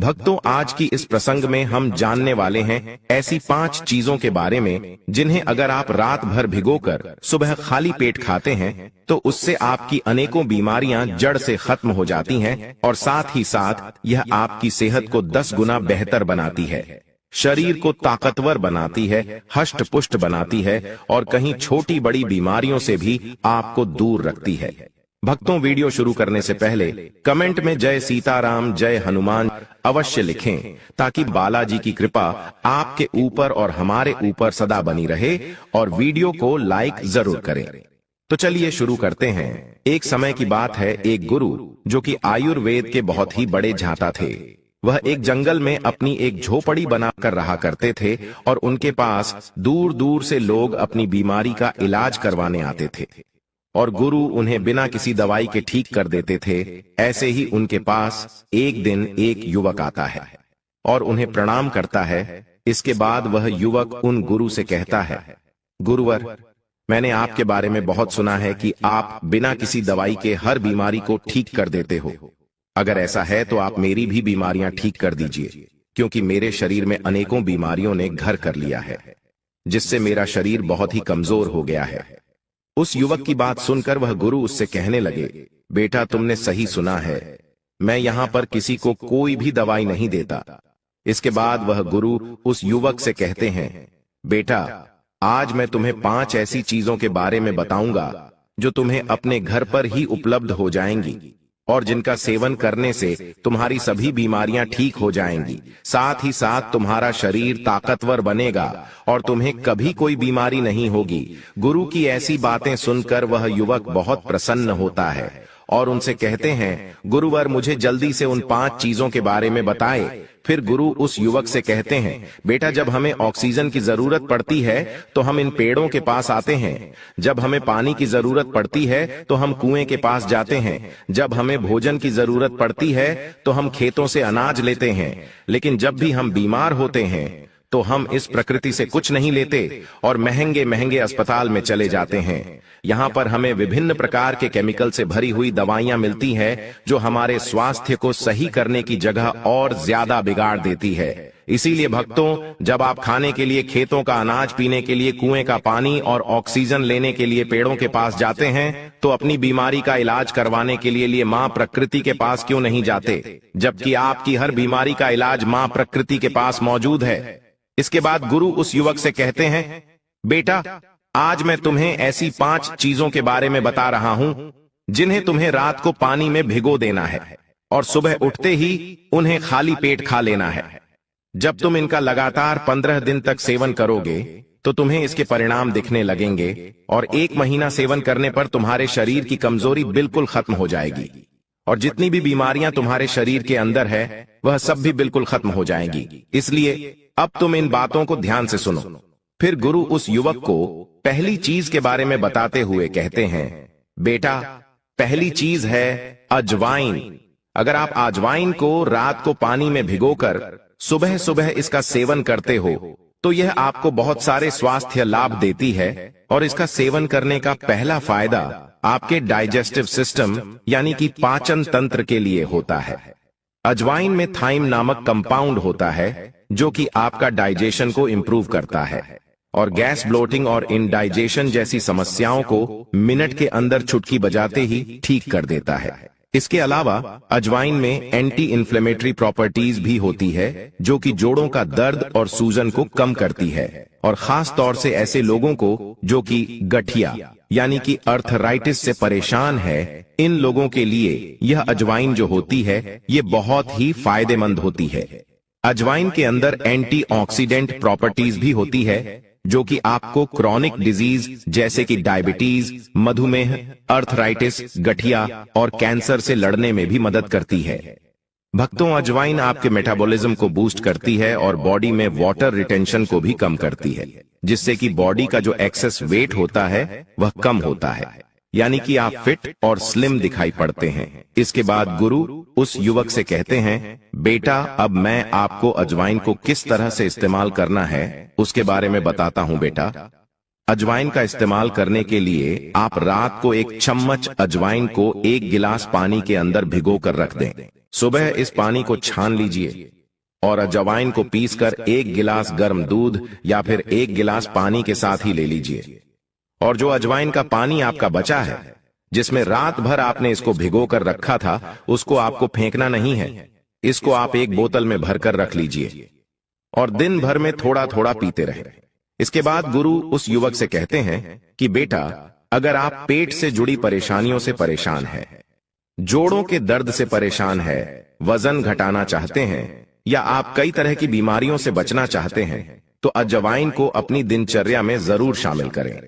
भक्तों, आज की इस प्रसंग में हम जानने वाले हैं ऐसी 5 चीजों के बारे में जिन्हें अगर आप रात भर भिगोकर सुबह खाली पेट खाते हैं तो उससे आपकी अनेकों बीमारियां जड़ से खत्म हो जाती हैं और साथ ही साथ यह आपकी सेहत को 10 गुना बेहतर बनाती है, शरीर को ताकतवर बनाती है, हष्ट पुष्ट बनाती है और कहीं छोटी बड़ी बीमारियों से भी आपको दूर रखती है। भक्तों, वीडियो शुरू करने से पहले कमेंट में जय सीताराम, जय हनुमान अवश्य लिखें ताकि बालाजी की कृपा आपके ऊपर और हमारे ऊपर सदा बनी रहे और वीडियो को लाइक जरूर करें। तो चलिए शुरू करते हैं। एक समय की बात है, एक गुरु जो कि आयुर्वेद के बहुत ही बड़े झांता थे, वह एक जंगल में अपनी एक झोपड़ी बनाकर रहा करते थे और उनके पास दूर दूर से लोग अपनी बीमारी का इलाज करवाने आते थे और गुरु उन्हें बिना किसी दवाई के ठीक कर देते थे। ऐसे ही उनके पास एक दिन एक युवक आता है और उन्हें प्रणाम करता है। इसके बाद वह युवक उन गुरु से कहता है, गुरुवर, मैंने आपके बारे में बहुत सुना है कि आप बिना किसी दवाई के हर बीमारी को ठीक कर देते हो। अगर ऐसा है तो आप मेरी भी बीमारियां ठीक कर दीजिए, क्योंकि मेरे शरीर में अनेकों बीमारियों ने घर कर लिया है, जिससे मेरा शरीर बहुत ही कमजोर हो गया है। उस युवक की बात सुनकर वह गुरु उससे कहने लगे, बेटा, तुमने सही सुना है, मैं यहाँ पर किसी को कोई भी दवाई नहीं देता। इसके बाद वह गुरु उस युवक से कहते हैं, बेटा, आज मैं तुम्हें 5 ऐसी चीजों के बारे में बताऊंगा जो तुम्हें अपने घर पर ही उपलब्ध हो जाएंगी और जिनका सेवन करने से तुम्हारी सभी बीमारियां ठीक हो जाएंगी। साथ ही साथ तुम्हारा शरीर ताकतवर बनेगा और तुम्हें कभी कोई बीमारी नहीं होगी। गुरु की ऐसी बातें सुनकर वह युवक बहुत प्रसन्न होता है और उनसे कहते हैं, गुरुवर, मुझे जल्दी से उन 5 चीजों के बारे में बताए। फिर गुरु उस युवक से कहते हैं, बेटा, जब हमें ऑक्सीजन की जरूरत पड़ती है तो हम इन पेड़ों के पास आते हैं। जब हमें पानी की जरूरत पड़ती है तो हम कुएं के पास जाते हैं। जब हमें भोजन की जरूरत पड़ती है तो हम खेतों से अनाज लेते हैं। लेकिन जब भी हम बीमार होते हैं तो हम इस प्रकृति से कुछ नहीं लेते और महंगे महंगे अस्पताल में चले जाते हैं। यहाँ पर हमें विभिन्न प्रकार के केमिकल से भरी हुई दवाइयां मिलती हैं जो हमारे स्वास्थ्य को सही करने की जगह और ज्यादा बिगाड़ देती है। इसीलिए भक्तों, जब आप खाने के लिए खेतों का अनाज, पीने के लिए कुएं का पानी और ऑक्सीजन लेने के लिए पेड़ों के पास जाते हैं तो अपनी बीमारी का इलाज करवाने के लिए माँ प्रकृति के पास क्यों नहीं जाते, जबकि आपकी हर बीमारी का इलाज माँ प्रकृति के पास मौजूद है। इसके बाद गुरु उस युवक से कहते हैं, बेटा, आज मैं तुम्हें ऐसी 5 चीजों के बारे में बता रहा हूं जिन्हें तुम्हें रात को पानी में भिगो देना है और सुबह उठते ही उन्हें खाली पेट खा लेना है। जब तुम इनका लगातार 15 दिन तक सेवन करोगे तो तुम्हें इसके परिणाम दिखने लगेंगे और 1 महीना सेवन करने पर तुम्हारे शरीर की कमजोरी बिल्कुल खत्म हो जाएगी और जितनी भी बीमारियां तुम्हारे शरीर के अंदर है वह सब भी बिल्कुल खत्म हो जाएंगी। इसलिए अब तुम इन बातों को ध्यान से सुनो। फिर गुरु उस युवक को पहली चीज के बारे में बताते हुए कहते हैं, बेटा, पहली चीज है अजवाइन। अगर आप अजवाइन को रात को पानी में भिगोकर सुबह सुबह इसका सेवन करते हो तो यह आपको बहुत सारे स्वास्थ्य लाभ देती है और इसका सेवन करने का पहला फायदा आपके डाइजेस्टिव सिस्टम यानी कि पाचन तंत्र के लिए होता है। अजवाइन में थाइम नामक कंपाउंड होता है जो कि आपका डाइजेशन को इंप्रूव करता है और गैस, ब्लोटिंग और इंडाइजेशन जैसी समस्याओं को मिनट के अंदर चुटकी बजाते ही ठीक कर देता है। इसके अलावा अजवाइन में एंटी इन्फ्लेमेटरी प्रॉपर्टीज भी होती है जो कि जोड़ों का दर्द और सूजन को कम करती है और खास तौर से ऐसे लोगों को जो कि गठिया यानी कि अर्थराइटिस से परेशान है, इन लोगों के लिए यह अजवाइन जो होती है ये बहुत ही फायदेमंद होती है। अजवाइन के अंदर एंटीऑक्सीडेंट प्रॉपर्टीज भी होती है जो कि आपको क्रॉनिक डिजीज जैसे कि डायबिटीज, मधुमेह, अर्थराइटिस, गठिया और कैंसर से लड़ने में भी मदद करती है। भक्तों, अजवाइन आपके मेटाबॉलिज्म को बूस्ट करती है और बॉडी में वाटर रिटेंशन को भी कम करती है, जिससे कि बॉडी का जो एक्सेस वेट होता है वह कम होता है, यानी कि आप फिट और स्लिम दिखाई पड़ते हैं। इसके बाद गुरु उस युवक से कहते हैं, बेटा, अब मैं आपको अजवाइन को किस तरह से इस्तेमाल करना है उसके बारे में बताता हूं। बेटा, अजवाइन का इस्तेमाल करने के लिए आप रात को 1 चम्मच अजवाइन को 1 गिलास पानी के अंदर भिगो कर रख दें सुबह इस पानी को छान लीजिए और अजवाइन को पीसकर 1 गिलास गर्म दूध या फिर 1 गिलास पानी के साथ ही ले लीजिए। और जो अजवाइन का पानी आपका बचा है, जिसमें रात भर आपने इसको भिगो कर रखा था, उसको आपको फेंकना नहीं है। इसको आप एक बोतल में भरकर रख लीजिए और दिन भर में थोड़ा थोड़ा पीते रहे। इसके बाद गुरु उस युवक से कहते हैं कि बेटा, अगर आप पेट से जुड़ी परेशानियों से परेशान है, जोड़ों के दर्द से परेशान है, वजन घटाना चाहते हैं या आप कई तरह की बीमारियों से बचना चाहते हैं, तो अजवाइन को अपनी दिनचर्या में जरूर शामिल करें।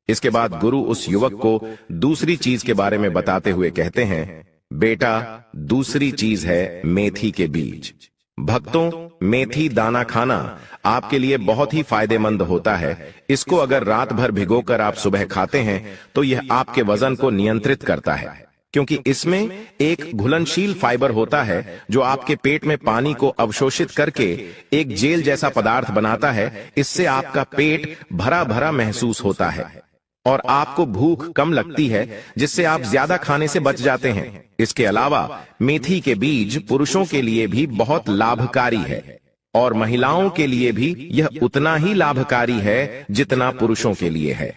इसके बाद गुरु उस युवक को दूसरी चीज के बारे में बताते हुए कहते हैं, बेटा, दूसरी चीज है मेथी के बीज। भक्तों, मेथी दाना खाना आपके लिए बहुत ही फायदेमंद होता है। इसको अगर रात भर भिगोकर आप सुबह खाते हैं तो यह आपके वजन को नियंत्रित करता है, क्योंकि इसमें एक घुलनशील फाइबर होता है जो आपके पेट में पानी को अवशोषित करके एक जेल जैसा पदार्थ बनाता है। इससे आपका पेट भरा भरा महसूस होता है और आपको भूख कम लगती है, जिससे आप ज्यादा खाने से बच जाते हैं। इसके अलावा मेथी के बीज पुरुषों के लिए भी बहुत लाभकारी है और महिलाओं के लिए भी यह उतना ही लाभकारी है जितना पुरुषों के लिए है।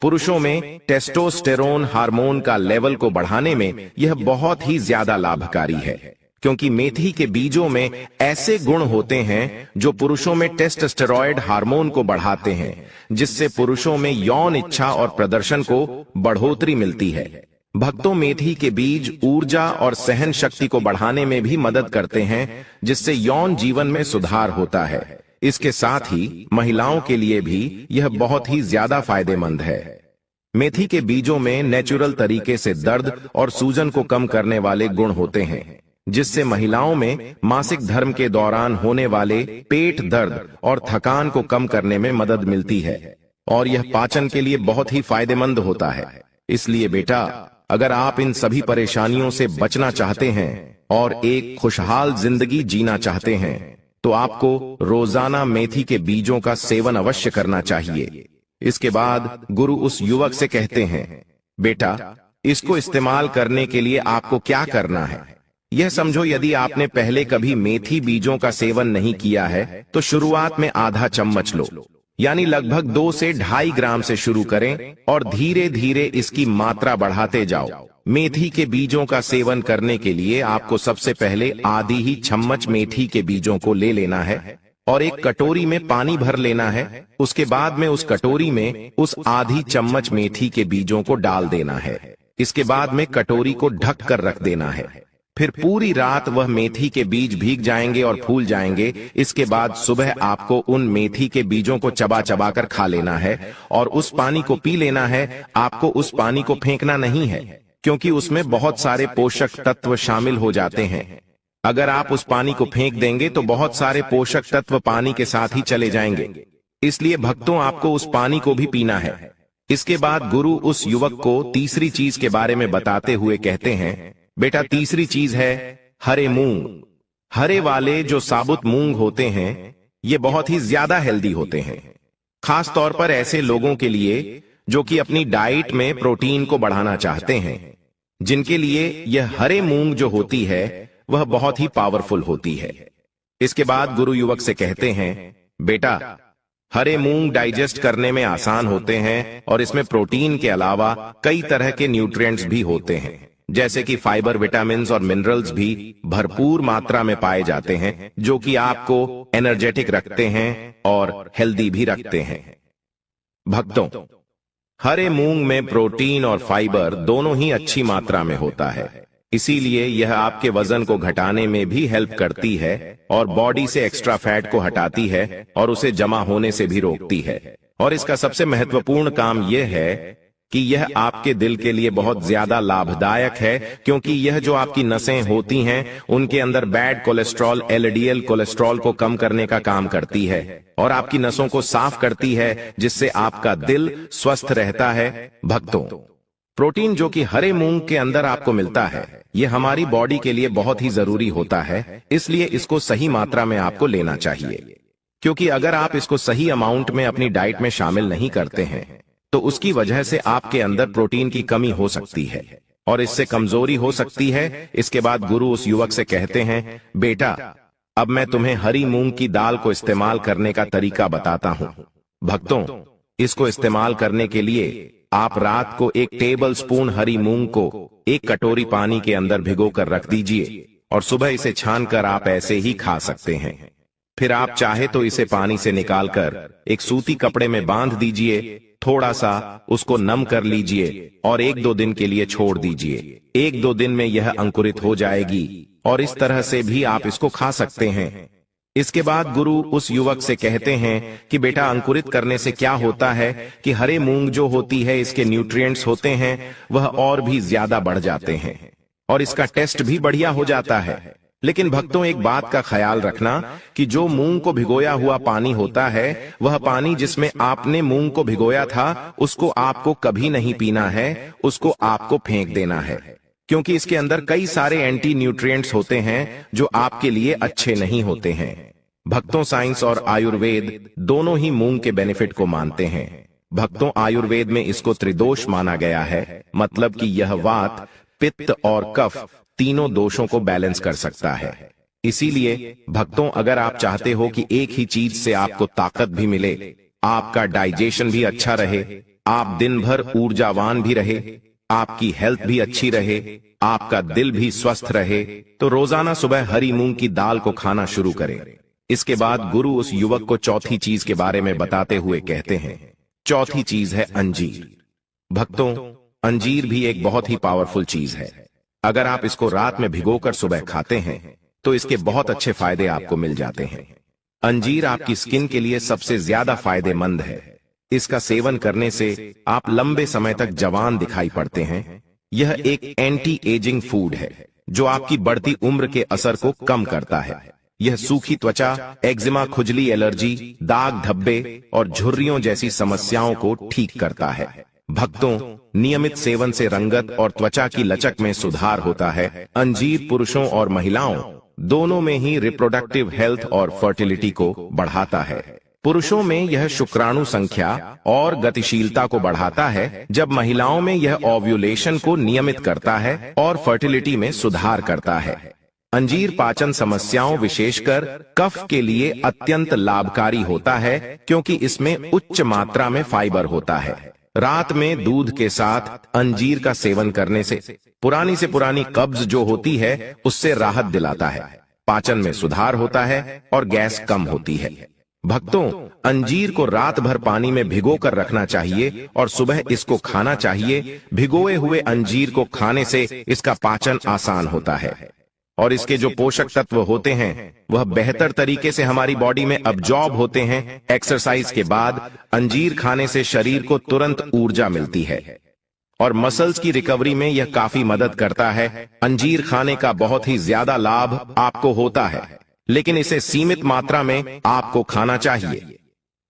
पुरुषों में टेस्टोस्टेरोन हार्मोन का लेवल को बढ़ाने में यह बहुत ही ज्यादा लाभकारी है, क्योंकि मेथी के बीजों में ऐसे गुण होते हैं जो पुरुषों में टेस्टोस्टेरॉयड हार्मोन को बढ़ाते हैं, जिससे पुरुषों में यौन इच्छा और प्रदर्शन को बढ़ोतरी मिलती है। भक्तों, मेथी के बीज ऊर्जा और सहन शक्ति को बढ़ाने में भी मदद करते हैं, जिससे यौन जीवन में सुधार होता है। इसके साथ ही महिलाओं के लिए भी यह बहुत ही ज्यादा फायदेमंद है। मेथी के बीजों में नेचुरल तरीके से दर्द और सूजन को कम करने वाले गुण होते हैं, जिससे महिलाओं में मासिक धर्म के दौरान होने वाले पेट दर्द और थकान को कम करने में मदद मिलती है और यह पाचन के लिए बहुत ही फायदेमंद होता है। इसलिए बेटा, अगर आप इन सभी परेशानियों से बचना चाहते हैं और एक खुशहाल जिंदगी जीना चाहते हैं, तो आपको रोजाना मेथी के बीजों का सेवन अवश्य करना चाहिए। इसके बाद गुरु उस युवक से कहते हैं, बेटा, इसको इस्तेमाल करने के लिए आपको क्या करना है? यह समझो, यदि आपने पहले कभी मेथी बीजों का सेवन नहीं किया है तो शुरुआत में आधा चम्मच लो, यानी लगभग 2 से 2.5 ग्राम से शुरू करें और धीरे धीरे इसकी मात्रा बढ़ाते जाओ। मेथी के बीजों का सेवन करने के लिए आपको सबसे पहले आधी ही चम्मच मेथी के बीजों को ले लेना है और एक कटोरी में पानी भर लेना है। उसके बाद में उस कटोरी में उस आधी चम्मच मेथी के बीजों को डाल देना है। इसके बाद में कटोरी को ढक कर रख देना है। फिर पूरी रात वह मेथी के बीज भीग जाएंगे और फूल जाएंगे। इसके बाद सुबह आपको उन मेथी के बीजों को चबा चबा कर खा लेना है और उस पानी को पी लेना है। आपको उस पानी को फेंकना नहीं है, क्योंकि उसमें बहुत सारे पोषक तत्व शामिल हो जाते हैं। अगर आप उस पानी को फेंक देंगे तो बहुत सारे पोषक तत्व पानी के साथ ही चले जाएंगे। इसलिए भक्तों, आपको उस पानी को भी पीना है। इसके बाद गुरु उस युवक को तीसरी चीज के बारे में बताते हुए कहते हैं, बेटा, तीसरी चीज है हरे मूंग। हरे वाले जो साबुत मूंग होते हैं, ये बहुत ही ज्यादा हेल्दी होते हैं, खास तौर पर ऐसे लोगों के लिए जो कि अपनी डाइट में प्रोटीन को बढ़ाना चाहते हैं, जिनके लिए यह हरे मूंग जो होती है वह बहुत ही पावरफुल होती है। इसके बाद गुरु युवक से कहते हैं, बेटा, हरे मूंग डाइजेस्ट करने में आसान होते हैं और इसमें प्रोटीन के अलावा कई तरह के न्यूट्रिएंट्स भी होते हैं, जैसे कि फाइबर, विटामिन्स और मिनरल्स भी भरपूर मात्रा में पाए जाते हैं, जो कि आपको एनर्जेटिक रखते हैं और हेल्दी भी रखते हैं। भक्तों, हरे मूंग में प्रोटीन और फाइबर दोनों ही अच्छी मात्रा में होता है, इसीलिए यह आपके वजन को घटाने में भी हेल्प करती है और बॉडी से एक्स्ट्रा फैट को हटाती है और उसे जमा होने से भी रोकती है। और इसका सबसे महत्वपूर्ण काम यह है कि यह आपके दिल के लिए बहुत ज्यादा लाभदायक है, क्योंकि यह जो आपकी नसें होती हैं उनके अंदर बैड कोलेस्ट्रॉल, एलडीएल कोलेस्ट्रॉल को कम करने का काम करती है और आपकी नसों को साफ करती है, जिससे आपका दिल स्वस्थ रहता है। भक्तों, प्रोटीन जो कि हरे मूंग के अंदर आपको मिलता है, यह हमारी बॉडी के लिए बहुत ही जरूरी होता है, इसलिए इसको सही मात्रा में आपको लेना चाहिए। क्योंकि अगर आप इसको सही अमाउंट में अपनी डाइट में शामिल नहीं करते हैं तो उसकी वजह से आपके अंदर प्रोटीन की कमी हो सकती है। और इससे कमजोरी हो सकती है। इसके बाद गुरु उस युवक से कहते हैं, बेटा अब मैं तुम्हें हरी मूंग की दाल को इस्तेमाल करने का तरीका बताता हूं। भक्तों, इसको इस्तेमाल करने के लिए आप रात को 1 टेबल स्पून हरी मूंग को 1 कटोरी पानी के अंदर भिगोकर रख दीजिए और सुबह इसे छानकर आप ऐसे ही खा सकते हैं। फिर आप चाहे तो इसे पानी से निकालकर एक सूती कपड़े में बांध दीजिए, थोड़ा सा उसको नम कर लीजिए और 1-2 दिन के लिए छोड़ दीजिए। 1-2 दिन में यह अंकुरित हो जाएगी और इस तरह से भी आप इसको खा सकते हैं। इसके बाद गुरु उस युवक से कहते हैं कि बेटा अंकुरित करने से क्या होता है कि हरे मूंग जो होती है इसके न्यूट्रिएंट्स होते हैं वह और भी ज्यादा बढ़ जाते हैं और इसका टेस्ट भी बढ़िया हो जाता है। लेकिन भक्तों, एक बात का ख्याल रखना कि जो मूंग को भिगोया हुआ पानी होता है वह पानी जिसमें आपने मूंग को भिगोया था उसको आपको कभी नहीं पीना है, उसको आपको फेंक देना है, क्योंकि इसके अंदर कई सारे एंटी न्यूट्रिएंट्स होते हैं जो आपके लिए अच्छे नहीं होते हैं। भक्तों, साइंस और आयुर्वेद दोनों ही मूंग के बेनिफिट को मानते हैं। भक्तों, आयुर्वेद में इसको त्रिदोष माना गया है, मतलब कि यह वात, पित्त और कफ तीनों दोषों को बैलेंस कर सकता है। इसीलिए भक्तों, अगर आप चाहते हो कि एक ही चीज से आपको ताकत भी मिले, आपका डाइजेशन भी अच्छा रहे, आप दिन भर ऊर्जावान भी रहे, आपकी हेल्थ भी अच्छी रहे, आपका दिल भी स्वस्थ रहे, तो रोजाना सुबह हरी मूंग की दाल को खाना शुरू करें। इसके बाद गुरु उस युवक को चौथी चीज के बारे में बताते हुए कहते हैं, चौथी चीज है अंजीर। भक्तों, अंजीर भी एक बहुत ही पावरफुल चीज है। अगर आप इसको रात में भिगोकर सुबह खाते हैं तो इसके बहुत अच्छे फायदे आपको मिल जाते हैं। अंजीर आपकी स्किन के लिए सबसे ज्यादा फायदेमंद है। इसका सेवन करने से आप लंबे समय तक जवान दिखाई पड़ते हैं। यह एक एंटी एजिंग फूड है जो आपकी बढ़ती उम्र के असर को कम करता है। यह सूखी त्वचा, एक्जिमा, खुजली, एलर्जी, दाग धब्बे और झुर्रियों जैसी समस्याओं को ठीक करता है। भक्तों, नियमित सेवन से रंगत और त्वचा की लचक में सुधार होता है। अंजीर पुरुषों और महिलाओं दोनों में ही रिप्रोडक्टिव हेल्थ और फर्टिलिटी को बढ़ाता है। पुरुषों में यह शुक्राणु संख्या और गतिशीलता को बढ़ाता है, जब महिलाओं में यह ओव्यूलेशन को नियमित करता है और फर्टिलिटी में सुधार करता है। अंजीर पाचन समस्याओं, विशेषकर कफ के लिए अत्यंत लाभकारी होता है क्योंकि इसमें उच्च मात्रा में फाइबर होता है। रात में दूध के साथ अंजीर का सेवन करने से पुरानी कब्ज जो होती है उससे राहत दिलाता है, पाचन में सुधार होता है और गैस कम होती है। भक्तों, अंजीर को रात भर पानी में भिगो कर रखना चाहिए और सुबह इसको खाना चाहिए। भिगोए हुए अंजीर को खाने से इसका पाचन आसान होता है और इसके जो पोषक तत्व होते हैं वह बेहतर तरीके से हमारी बॉडी में अब्जॉर्ब होते हैं। एक्सरसाइज के बाद अंजीर खाने से शरीर को तुरंत ऊर्जा मिलती है और मसल्स की रिकवरी में यह काफी मदद करता है। अंजीर खाने का बहुत ही ज्यादा लाभ आपको होता है, लेकिन इसे सीमित मात्रा में आपको खाना चाहिए।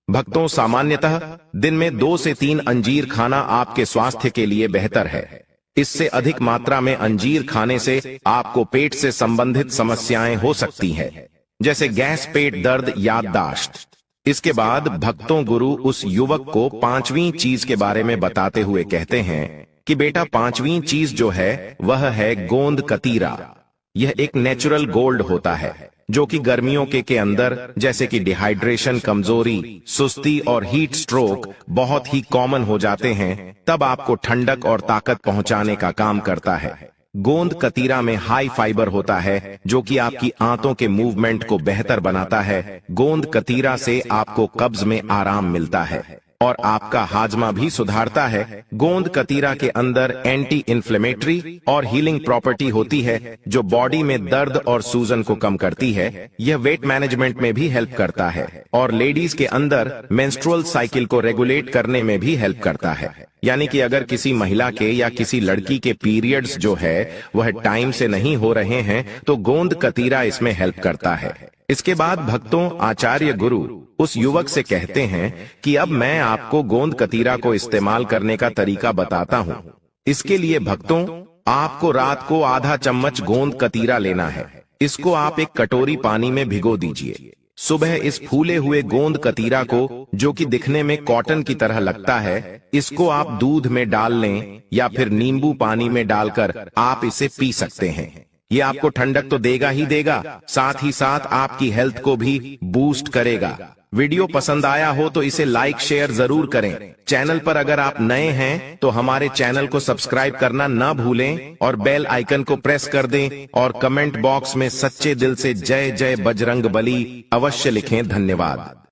भक्तों, सामान्यतः दिन में 2 से 3 अंजीर खाना आपके स्वास्थ्य के लिए बेहतर है। इससे अधिक मात्रा में अंजीर खाने से आपको पेट से संबंधित समस्याएं हो सकती हैं, जैसे गैस, पेट दर्द, याददाश्त। इसके बाद भक्तों, गुरु उस युवक को 5वीं चीज के बारे में बताते हुए कहते हैं कि बेटा, 5वीं चीज जो है वह है गोंद कतीरा। यह एक नेचुरल गोल्ड होता है जो कि गर्मियों के अंदर, जैसे कि डिहाइड्रेशन, कमजोरी, सुस्ती और हीट स्ट्रोक बहुत ही कॉमन हो जाते हैं, तब आपको ठंडक और ताकत पहुंचाने का काम करता है। गोंद कतीरा में हाई फाइबर होता है जो कि आपकी आंतों के मूवमेंट को बेहतर बनाता है। गोंद कतीरा से आपको कब्ज में आराम मिलता है और आपका हाजमा भी सुधारता है। गोंद कतीरा के अंदर एंटी इन्फ्लेमेटरी और हीलिंग प्रॉपर्टी होती है जो बॉडी में दर्द और सूजन को कम करती है। यह वेट मैनेजमेंट में भी हेल्प करता है और लेडीज के अंदर मेंस्ट्रुअल साइकिल को रेगुलेट करने में भी हेल्प करता है। यानी कि अगर किसी महिला के या किसी लड़की के पीरियड्स जो है वह टाइम से नहीं हो रहे हैं तो गोंद कतीरा इसमें हेल्प करता है। इसके बाद भक्तों, आचार्य गुरु उस युवक से कहते हैं कि अब मैं आपको गोंद कतीरा को इस्तेमाल करने का तरीका बताता हूं। इसके लिए भक्तों, आपको रात को आधा चम्मच गोंद कतीरा लेना है। इसको आप एक कटोरी पानी में भिगो दीजिए सुबह इस फूले हुए गोंद कतीरा को, जो कि दिखने में कॉटन की तरह लगता है, इसको आप दूध में डाल लें या फिर नींबू पानी में डालकर आप इसे पी सकते हैं। ये आपको ठंडक तो देगा ही देगा, साथ ही साथ आपकी हेल्थ को भी बूस्ट करेगा। वीडियो पसंद आया हो तो इसे लाइक शेयर जरूर करें। चैनल पर अगर आप नए हैं तो हमारे चैनल को सब्सक्राइब करना ना भूलें और बेल आइकन को प्रेस कर दें और कमेंट बॉक्स में सच्चे दिल से जय जय बजरंग बली अवश्य लिखें। धन्यवाद।